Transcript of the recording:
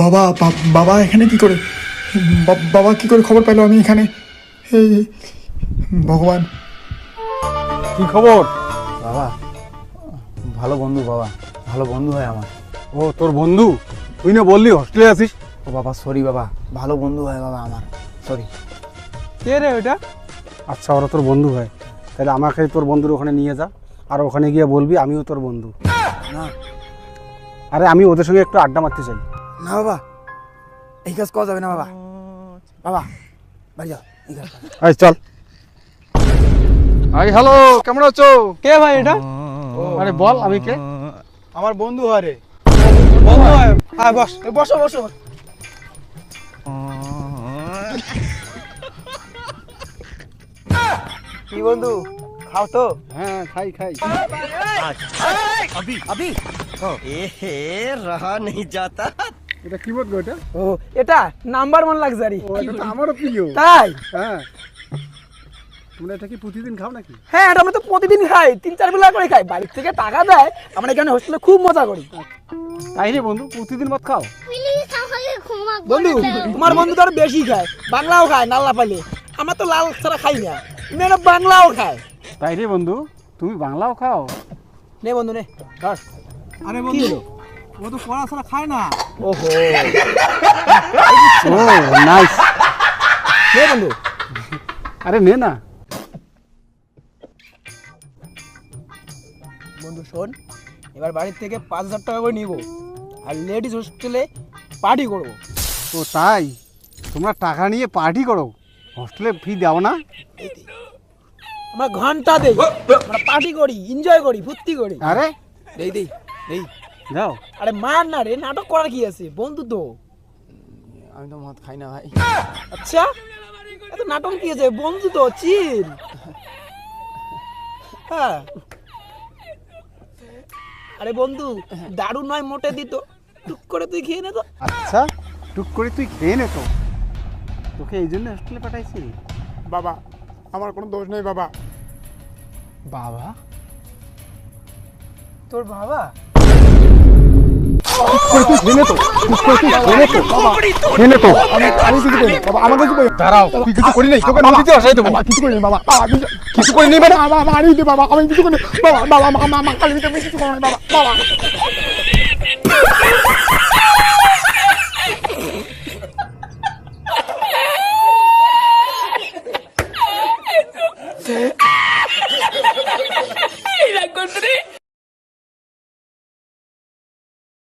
বাবা বাবা এখানে কি করে? বাবা কি করে খবর পেলো আমি এখানে? এই ভগবান, কি খবর? বাবা ভালো বন্ধু, বাবা ভালো বন্ধু হয় আমার। ও তোর বন্ধু? তুই না বললি হস্টেলে আছিস? ও বাবা সরি বাবা, ভালো বন্ধু হয় বাবা আমার, সরি। কে রে ওটা? আচ্ছা ওরা তোর বন্ধু হয়, তাহলে আমাকে তোর বন্ধুর ওখানে নিয়ে যা, আর ওখানে গিয়ে বলবি আমিও তোর বন্ধু। না আরে আমি ওদের সঙ্গে একটু আড্ডা মারতে চাই। না বাবা, এই কাজ করা যাবে না বাবা। বাবা বাড়ি যাও, এই কাজ করা যাবে না। আয় চল। আই হ্যালো, কেমন আছো? কে ভাই এটা? আরে বল আমি কে? আমার বন্ধু হয় রে। বন্ধু হয়? হ্যাঁ বস, বসো বসো। কি বন্ধু, খাও তো? হ্যাঁ খাই খাই। अभी रहा नहीं जाता। এটা কি বলবো এটা? ও এটা নাম্বার 1 লাক্সারি। ও এটা তো আমারও প্রিয়। তাই? হ্যাঁ, তোমরা এটা কি প্রতিদিন খাও নাকি? হ্যাঁ এটা আমরা তো প্রতিদিন খাই, 3-4 বেলা করে খাই। বাড়ি থেকে টাকা দেয়, আমরা এখানে হোস্টেলে খুব মজা করি। তাই রে বন্ধু, প্রতিদিন ভাত খাও? প্লিজ আমাকে ক্ষমা করে বন্ধু দাও। তোমার বন্ধু তো আরো বেশি খায়, বাংলাও খায় নাল্লা পাইলে। আমরা তো লাল ছাড়া খাই না, মেয়েরা বাংলাও খায়। তাই রে বন্ধু, তুমি বাংলাও খাও? নে বন্ধু নে ধর। अरे बंधु वो तो पढ़ा खाए ना। ওহো ও নাইস। নে বন্ধু। আরে নে না। বন্ধু শোন, এবার বাড়ির থেকে 5,000 টাকা করে নিব, আর লেডিস হোস্টেলে পার্টি করবো। ও তাই? তোমরা টাকা নিয়ে পার্টি করো, হোস্টেলে ফি দাও না? আমরা ঘন্টা দেই, আমরা পার্টি করি, এনজয় করি, ফুর্তি করি। আরে দেই দেই দেই। যাও। আরে মার না রে, নাটক করার কি আছে, বন্ধু তো। আমি তো মদ খাই না ভাই। আচ্ছা এত নাটক কি আছে, বন্ধু তো, চিল। হ্যাঁ আরে বন্ধু দারু নয় মোটে দিত, টুক করে তুই খেয়ে নে তো। আচ্ছা টুক করে তুই খেয়ে নে তো, তোকে এই জন্য হোস্টেলে পাঠাইছি? বাবা আমার কোনো দোষ নেই বাবা। বাবা তোর বাবা? আমি কিছু করিনি বাবা, আমাকে কিছু করিনি। দাঁড়াও, তুই কিছু করি নাই, তোকে নদীতে আসাই দেবো। বাবা কিছু করিনি বাবা, বাবা কিছু করি নাই মানে? বাবা মারি দে বাবা, আমি কিছু করিনি বাবা, বাবা মা কালী আমি কিছু করিনি বাবা, বাবা